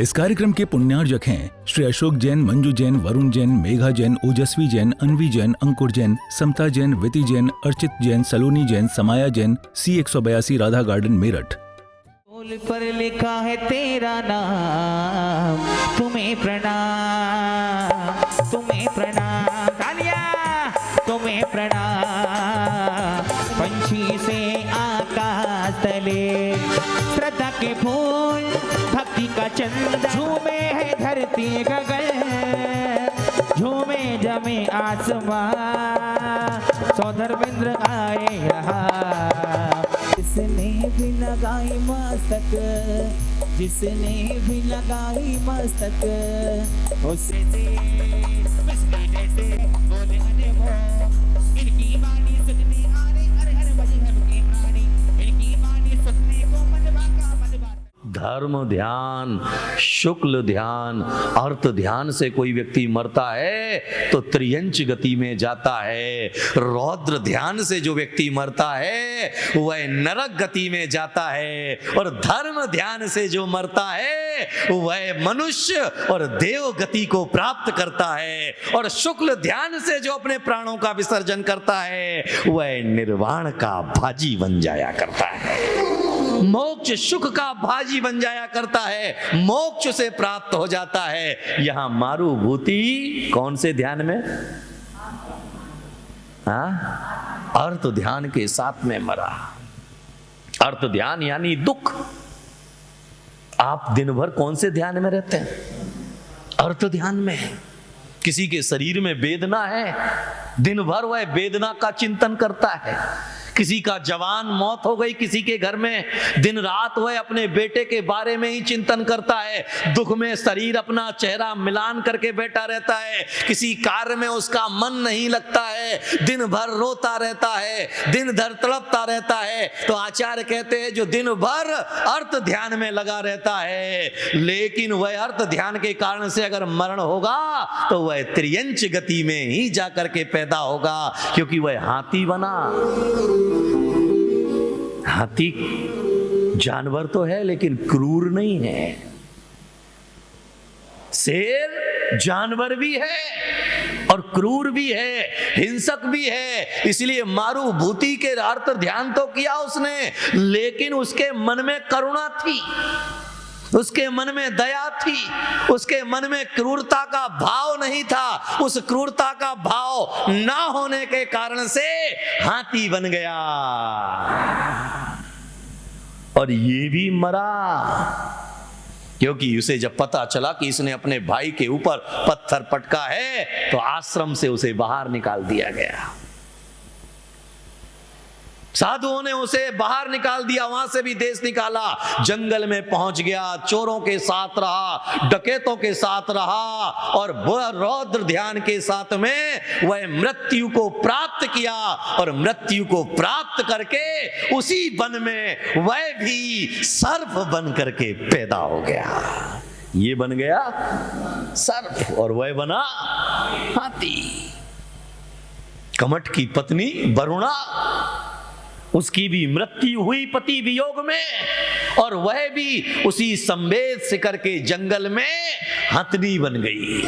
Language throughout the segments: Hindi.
इस कार्यक्रम के पुण्यार्जक हैं श्री अशोक जैन, मंजू जैन, वरुण जैन, मेघा जैन, ओजस्वी जैन, अनवी जैन, अंकुर जैन, समता जैन, विति जैन, अर्चित जैन, सलोनी जैन, समाया जैन, C182 राधा गार्डन, मेरठ। बोल पर लिखा है तेरा नाम, तुम्हें प्रणाम, तुम्हें प्रणाम, तालिया, तुम्हें प्रणाम। पंछी से आकाश तले श्रद्धा के फूल, भक्ति का चंदा, झूमे है धरती गगन, झूमे जमे आसमां, सौधर्मेंद्र आए रहा। जिसने भी लगाई मस्तक, जिसने भी लगाई मस्तक, उससे बिस्मिल्लाह जैसे बोले अनमोल, इनकी वाणी सुनने आ रही, हर हर बजी है की प्राणी, इनकी वाणी सुनने को मनवा का मनवा। धर्म ध्यान, शुक्ल ध्यान, अर्थ ध्यान से कोई व्यक्ति मरता है तो त्रियंच गति में जाता है। रौद्र ध्यान से जो व्यक्ति मरता है वह नरक गति में जाता है, और धर्म ध्यान से जो मरता है वह मनुष्य और देव गति को प्राप्त करता है, और शुक्ल ध्यान से जो अपने प्राणों का विसर्जन करता है वह निर्वाण का भाजी बन जाया करता है। मोक्ष सुख का भाजी बन जाया करता है, मोक्ष से प्राप्त हो जाता है। यहां मारुभूति कौन से ध्यान में? अर्थ ध्यान के साथ में मरा। अर्थ ध्यान यानी दुख। आप दिन भर कौन से ध्यान में रहते हैं? अर्थ ध्यान में। किसी के शरीर में वेदना है, दिन भर वह वेदना का चिंतन करता है। किसी का जवान मौत हो गई किसी के घर में, दिन रात वह अपने बेटे के बारे में ही चिंतन करता है। दुख में शरीर अपना चेहरा मिलान करके बैठा रहता है, किसी कार्य में उसका मन नहीं लगता है, दिन भर रोता रहता है, दिन भर तड़पता रहता है। तो आचार्य कहते हैं जो दिन भर अर्थ ध्यान में लगा रहता है, लेकिन वह अर्थ ध्यान के कारण से अगर मरण होगा तो वह त्रियंच गति में ही जाकर के पैदा होगा, क्योंकि वह हाथी बना। हाथी जानवर तो है लेकिन क्रूर नहीं है। शेर जानवर भी है और क्रूर भी है, हिंसक भी है। इसलिए मारुभूति के अर्थ ध्यान तो किया उसने, लेकिन उसके मन में करुणा थी, उसके मन में दया थी, उसके मन में क्रूरता का भाव नहीं था। उस क्रूरता का भाव ना होने के कारण से हाथी बन गया, और ये भी मरा, क्योंकि उसे जब पता चला कि इसने अपने भाई के ऊपर पत्थर पटका है तो आश्रम से उसे बाहर निकाल दिया गया। साधुओं ने उसे बाहर निकाल दिया, वहां से भी देश निकाला, जंगल में पहुंच गया, चोरों के साथ रहा, डकैतों के साथ रहा, और रौद्र ध्यान के साथ में वह मृत्यु को प्राप्त किया, और मृत्यु को प्राप्त करके उसी वन में वह भी सर्प बन करके पैदा हो गया। ये बन गया सर्प और वह बना हाथी। कमठ की पत्नी वरुणा, उसकी भी मृत्यु हुई पति वियोग में, और वह भी उसी संवेद शिखर के जंगल में हथनी बन गई।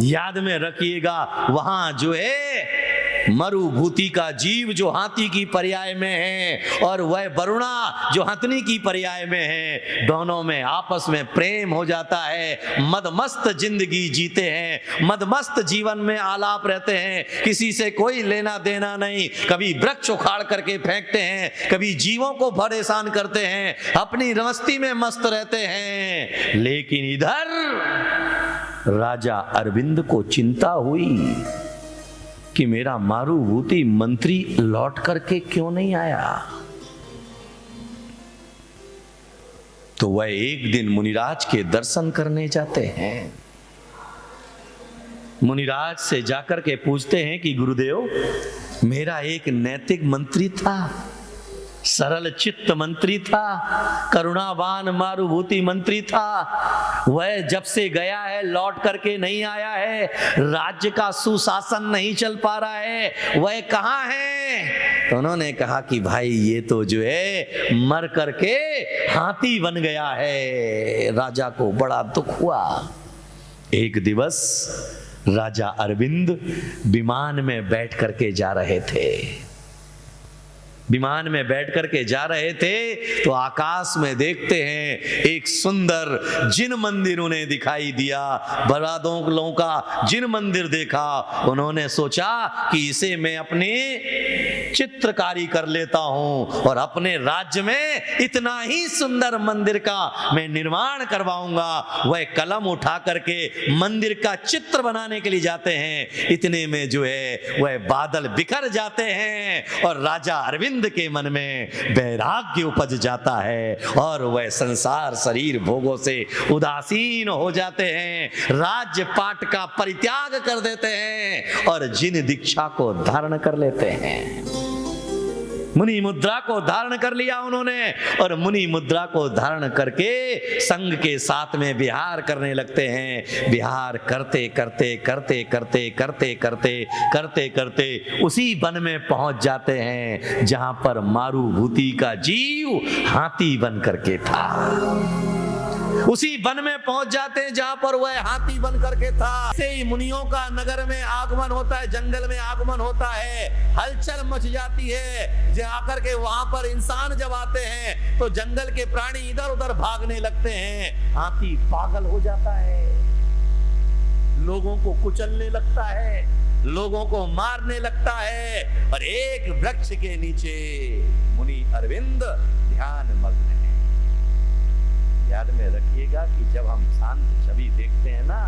याद में रखिएगा, वहां जो है मरुभूति का जीव जो हाथी की पर्याय में है, और वह वरुणा जो हथनी की पर्याय में है, दोनों में आपस में प्रेम हो जाता है। मदमस्त जिंदगी जीते हैं, मदमस्त जीवन में आलाप रहते हैं, किसी से कोई लेना देना नहीं। कभी वृक्ष उखाड़ करके फेंकते हैं, कभी जीवों को परेशान करते हैं, अपनी मस्ती में मस्त रहते हैं। लेकिन इधर राजा अरविंद को चिंता हुई कि मेरा मारुभूति मंत्री लौट करके क्यों नहीं आया। तो वह एक दिन मुनिराज के दर्शन करने जाते हैं। मुनिराज से जाकर के पूछते हैं कि गुरुदेव, मेरा एक नैतिक मंत्री था, सरल चित्त मंत्री था, करुणावान मारुभूति मंत्री था, वह जब से गया है लौट करके नहीं आया है, राज्य का सुशासन नहीं चल पा रहा है, वह कहाँ है? तो उन्होंने कहा कि भाई ये तो जो है मर करके हाथी बन गया है। राजा को बड़ा दुख हुआ। एक दिवस राजा अरविंद विमान में बैठ करके जा रहे थे। विमान में बैठ करके जा रहे थे तो आकाश में देखते हैं एक सुंदर जिन मंदिर उन्हें दिखाई दिया। बरादों का जिन मंदिर देखा। उन्होंने सोचा कि इसे मैं अपनी चित्रकारी कर लेता हूं और अपने राज्य में इतना ही सुंदर मंदिर का मैं निर्माण करवाऊंगा। वह कलम उठा करके मंदिर का चित्र बनाने के लिए जाते हैं। इतने में जो है वह बादल बिखर जाते हैं और राजा अरविंद के मन में वैराग्य उपज जाता है और वह संसार शरीर भोगों से उदासीन हो जाते हैं। राज्य पाट का परित्याग कर देते हैं और जिन दीक्षा को धारण कर लेते हैं। मुनि मुद्रा को धारण कर लिया उन्होंने और मुनि मुद्रा को धारण करके संघ के साथ में विहार करने लगते हैं। विहार करते करते करते करते करते करते करते करते उसी वन में पहुंच जाते हैं जहां पर मारुभूति का जीव हाथी बन करके था। उसी वन में पहुंच जाते हैं जहां पर वह हाथी बन करके था। ऐसे ही मुनियों का नगर में आगमन होता है, जंगल में आगमन होता है, हलचल मच जाती है। जहां आकर के वहां पर इंसान जब आते हैं तो जंगल के प्राणी इधर उधर भागने लगते हैं। हाथी पागल हो जाता है, लोगों को कुचलने लगता है, लोगों को मारने लगता है। और एक वृक्ष के नीचे मुनि अरविंद ध्यान मग्न है। याद में रखिएगा कि जब हम शांत छवि देखते हैं ना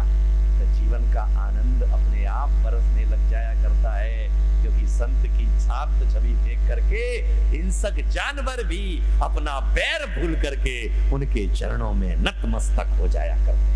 तो जीवन का आनंद अपने आप बरसने लग जाया करता है। क्योंकि संत की शांत छवि देख करके हिंसक जानवर भी अपना पैर भूल करके उनके चरणों में नतमस्तक हो जाया करते हैं।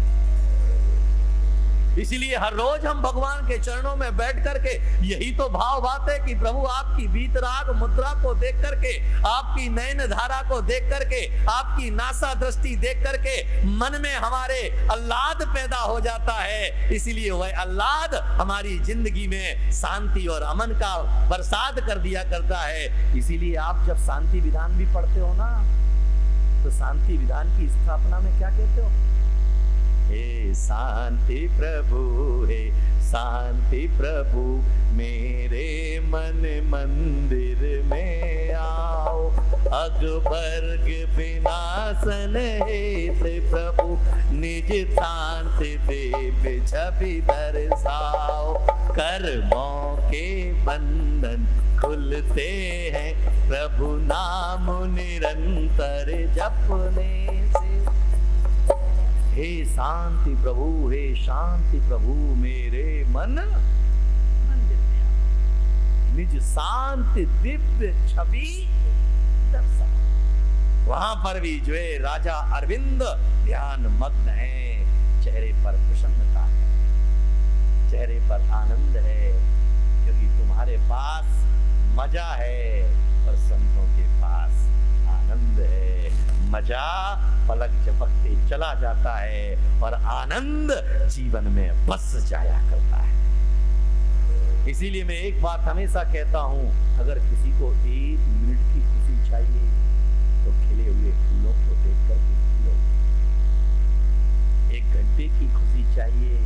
इसीलिए हर रोज हम भगवान के चरणों में बैठ करके यही तो भाव बात है कि प्रभु आपकी वीतराग मुद्रा को देख करके, आपकी नयन धारा को देख करके, आपकी नासा दृष्टि देख करके मन में हमारे आह्लाद पैदा हो जाता है। इसीलिए वह आह्लाद हमारी जिंदगी में शांति और अमन का बरसात कर दिया करता है। इसीलिए आप जब शांति विधान भी पढ़ते हो ना तो शांति विधान की स्थापना में क्या कहते हो? हे शांति प्रभु, हे शांति प्रभु, मेरे मन मंदिर में आओ। अगबर्ग विनाशन हेत प्रभु, निज शांति देव छवि दर्शाओ। कर्मों के बंधन खुलते हैं, प्रभु नाम निरंतर जपने से। हे शांति प्रभु, हे शांति प्रभु, मेरे मन मंदिर में आओ। निज शांति दिव्य छवि दर्शाओ। वहां पर भी जो है राजा अरविंद ध्यान मग्न है। चेहरे पर प्रसन्नता है, चेहरे पर आनंद है, क्योंकि तुम्हारे पास मजा है और संतों के पास आनंद है। मजा पलक झपकते चला जाता है और आनंद जीवन में बस जाया करता है। इसीलिए मैं एक बात हमेशा कहता हूं, अगर किसी को 1 मिनट की खुशी चाहिए तो खिले हुए फूलों को देख करके खिलो। 1 घंटे की खुशी चाहिए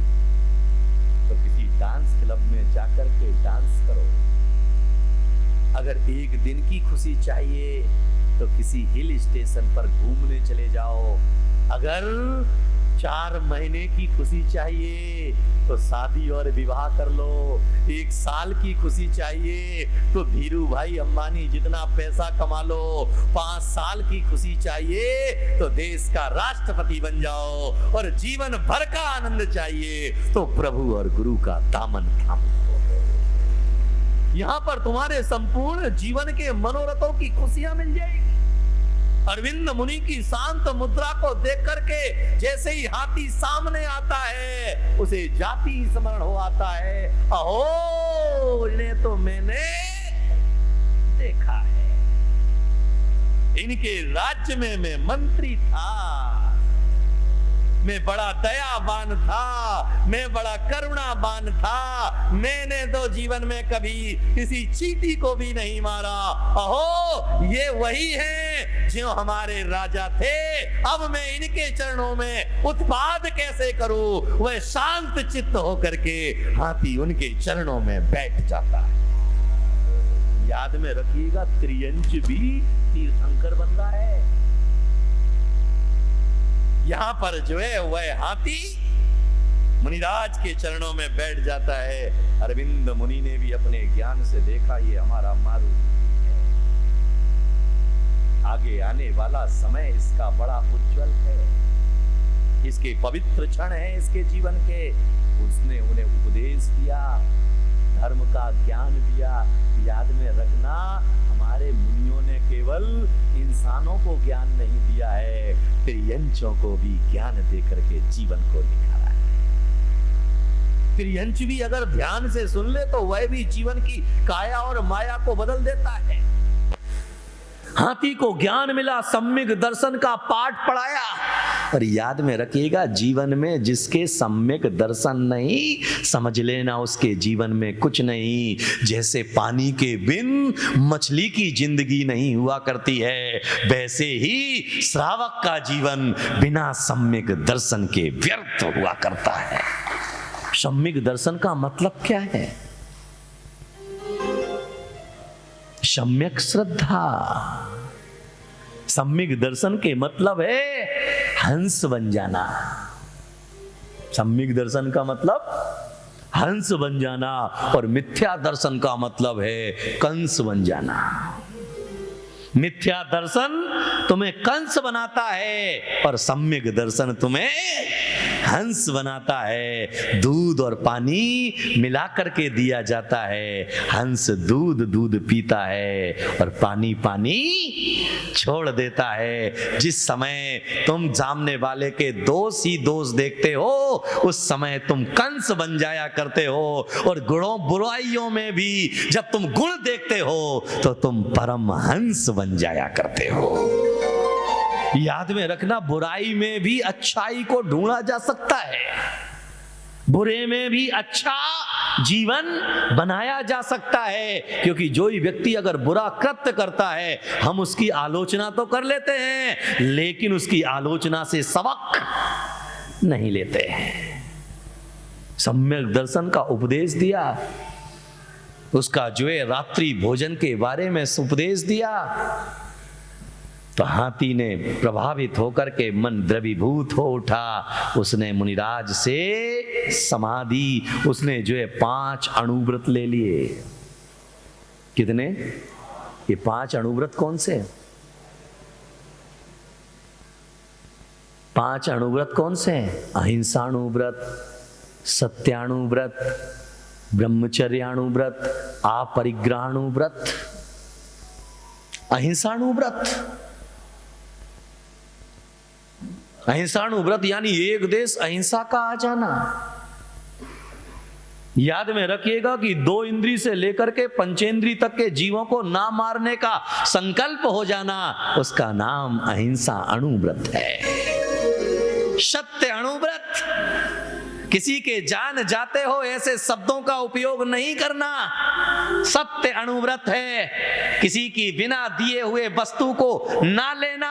तो किसी डांस क्लब में जाकर के डांस करो। अगर 1 दिन की खुशी चाहिए तो किसी हिल स्टेशन पर घूमने चले जाओ। अगर 4 महीने की खुशी चाहिए तो शादी और विवाह कर लो। 1 साल की खुशी चाहिए तो धीरू भाई अंबानी जितना पैसा कमा लो। 5 साल की खुशी चाहिए तो देश का राष्ट्रपति बन जाओ। और जीवन भर का आनंद चाहिए तो प्रभु और गुरु का दामन थामो। यहां पर तुम्हारे संपूर्ण जीवन के मनोरथों की खुशियां मिल जाएगी। अरविंद मुनि की शांत मुद्रा को देख करके जैसे ही हाथी सामने आता है उसे जाति स्मरण हो आता है। अहो, इन्हें तो मैंने देखा है, इनके राज्य में मैं मंत्री था। मैं बड़ा दयावान था, मैं बड़ा करुणावान था, मैंने तो जीवन में कभी किसी चींटी को भी नहीं मारा। अहो, ये वही हैं जो हमारे राजा थे। अब मैं इनके चरणों में उत्पाद कैसे करूं? वह शांत चित्त होकर के हाथी उनके चरणों में बैठ जाता है। याद में रखिएगा, त्रियंच भी तीर्थंकर बन रहा है। यहां पर जो है वह हाथी मुनिराज के चरणों में बैठ जाता है। अरविंद मुनि ने भी अपने ज्ञान से देखा, ये हमारा मारुति है, आगे आने वाला समय इसका बड़ा उज्जवल है, इसके पवित्र क्षण है इसके जीवन के। उसने उन्हें उपदेश दिया, धर्म का ज्ञान दिया। याद में रखना, हमारे मुनियों ने केवल इंसानों को ज्ञान नहीं दिया है, त्रियंचों को भी ज्ञान देकर के जीवन को निखारा है। त्रियंच भी अगर ध्यान से सुन ले तो वह भी जीवन की काया और माया को बदल देता है। हाथी को ज्ञान मिला, सम्यक दर्शन का पाठ पढ़ाया। और याद में रखिएगा, जीवन में जिसके सम्यक दर्शन नहीं, समझ लेना उसके जीवन में कुछ नहीं। जैसे पानी के बिन मछली की जिंदगी नहीं हुआ करती है, वैसे ही श्रावक का जीवन बिना सम्यक दर्शन के व्यर्थ हुआ करता है। सम्यक दर्शन का मतलब क्या है? सम्यक श्रद्धा। सम्यक दर्शन के मतलब है हंस बन जाना। सम्यक दर्शन का मतलब हंस बन जाना, और मिथ्या दर्शन का मतलब है कंस बन जाना। मिथ्या दर्शन तुम्हें कंस बनाता है और सम्यक दर्शन तुम्हें हंस बनाता है। दूध और पानी मिला करके दिया जाता है। हंस दूध दूध पीता है और पानी पानी छोड़ देता है। जिस समय तुम सामने वाले के दोष ही दोष देखते हो, उस समय तुम कंस बन जाया करते हो। और गुणों बुराइयों में भी जब तुम गुण देखते हो तो तुम परम हंस बन जाया करते हो। याद में रखना, बुराई में भी अच्छाई को ढूंढा जा सकता है, बुरे में भी अच्छा जीवन बनाया जा सकता है। क्योंकि जो ही व्यक्ति अगर बुरा कृत्य करता है, हम उसकी आलोचना तो कर लेते हैं, लेकिन उसकी आलोचना से सबक नहीं लेते हैं। सम्यक दर्शन का उपदेश दिया, उसका जो है रात्रि भोजन के बारे में उपदेश दिया, तो हाथी ने प्रभावित होकर के मन द्रवीभूत हो उठा। उसने मुनिराज से समाधि, उसने जो है 5 अणुव्रत ले लिए। कितने? ये 5 अणुव्रत कौन से? 5 अणुव्रत कौन से? अहिंसाणुव्रत, सत्याणुव्रत, ब्रह्मचर्याणुव्रत, अपरिग्रहाणुव्रत, अहिंसाणुव्रत। अहिंसाणुव्रत यानी एक देश अहिंसा का आ जाना। याद में रखिएगा कि 2 इंद्री से लेकर के पंचेंद्री तक के जीवों को ना मारने का संकल्प हो जाना, उसका नाम अहिंसा अणुव्रत है। सत्य अणुव्रत, किसी के जान जाते हो ऐसे शब्दों का उपयोग नहीं करना, सत्य अणुव्रत है। किसी की बिना दिए हुए वस्तु को ना लेना,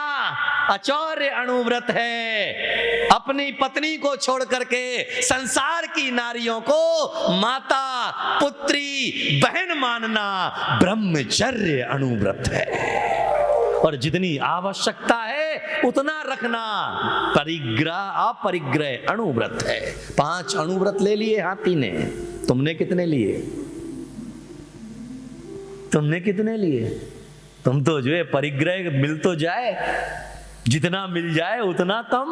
अचौर्य अणुव्रत है। अपनी पत्नी को छोड़ करके संसार की नारियों को माता, पुत्री, बहन मानना ब्रह्मचर्य अणुव्रत है। और जितनी आवश्यकता है उतना रखना परिग्रह अपरिग्रह अणुव्रत है। 5 अणुव्रत ले लिए हाथी ने। तुमने कितने लिए? तुमने कितने लिए? तुम तो जो है परिग्रह मिल तो जाए, जितना मिल जाए उतना कम।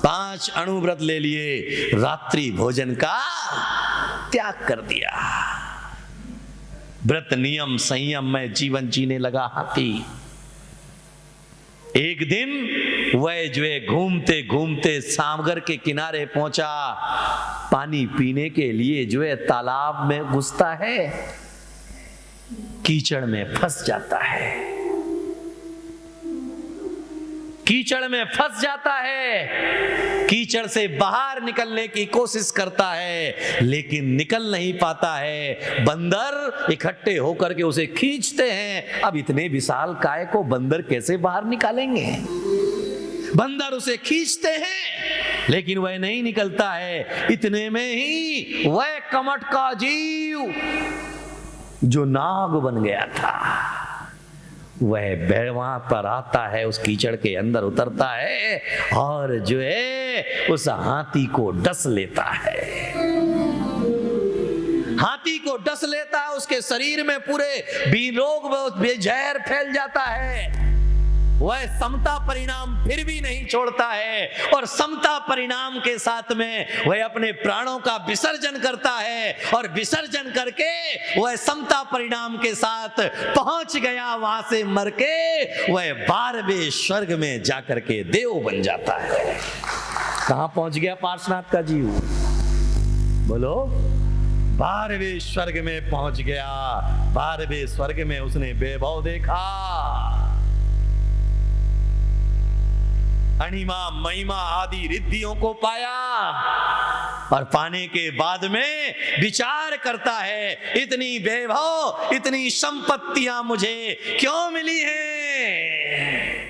5 अणुव्रत ले लिए, रात्रि भोजन का त्याग कर दिया। व्रत नियम संयम में जीवन जीने लगा हाथी। एक दिन वह जो है घूमते घूमते सागर के किनारे पहुंचा। पानी पीने के लिए जो है तालाब में घुसता है, कीचड़ में फंस जाता है। कीचड़ में फंस जाता है, कीचड़ से बाहर निकलने की कोशिश करता है लेकिन निकल नहीं पाता है। बंदर इकट्ठे होकर के उसे खींचते हैं। अब इतने विशाल काय को बंदर कैसे बाहर निकालेंगे? बंदर उसे खींचते हैं लेकिन वह नहीं निकलता है। इतने में ही वह कमट का जीव जो नाग बन गया था वह वहां पर आता है, उस कीचड़ के अंदर उतरता है और जो है उस हाथी को डस लेता है। हाथी को डस लेता है, उसके शरीर में पूरे बीरोग बेजहर फैल जाता है। वह समता परिणाम फिर भी नहीं छोड़ता है और समता परिणाम के साथ में वह अपने प्राणों का विसर्जन करता है और विसर्जन करके वह समता परिणाम के साथ पहुंच गया। वहां से मर के वह 12वें स्वर्ग में जाकर के देव बन जाता है। कहां पहुंच गया पार्श्वनाथ का जीव? बोलो। 12वें स्वर्ग में पहुंच गया। 12वें स्वर्ग में उसने वैभव देखा, अणिमा महिमा आदि रिद्धियों को पाया और पाने के बाद में विचार करता है, इतनी वैभव इतनी संपत्तियां मुझे क्यों मिली हैं?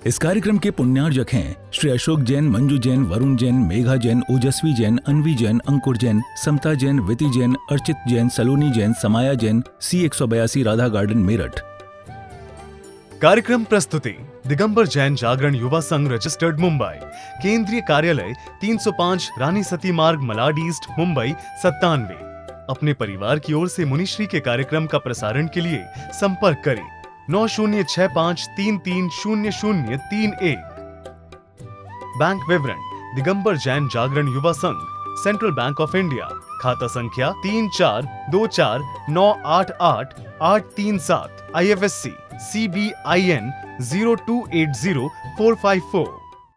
इस कार्यक्रम के पुण्यार्जक हैं श्री अशोक जैन, मंजू जैन, वरुण जैन, मेघा जैन, ओजस्वी जैन, अनवी जैन, अंकुर जैन, समता जैन, विति जैन, अर्चित जैन, सलोनी जैन, समाया जैन, C182 राधा गार्डन, मेरठ। कार्यक्रम प्रस्तुति दिगंबर जैन जागरण युवा संघ रजिस्टर्ड मुंबई। केंद्रीय कार्यालय 305 रानी सती मार्ग, मलाड ईस्ट, मुंबई 97। अपने परिवार की ओर से मुनिश्री के कार्यक्रम का प्रसारण के लिए संपर्क करें 9065330031। बैंक विवरण दिगंबर जैन जागरण युवा संघ, सेंट्रल बैंक ऑफ इंडिया, खाता संख्या 3424988837, IFSC CBIN 0280454।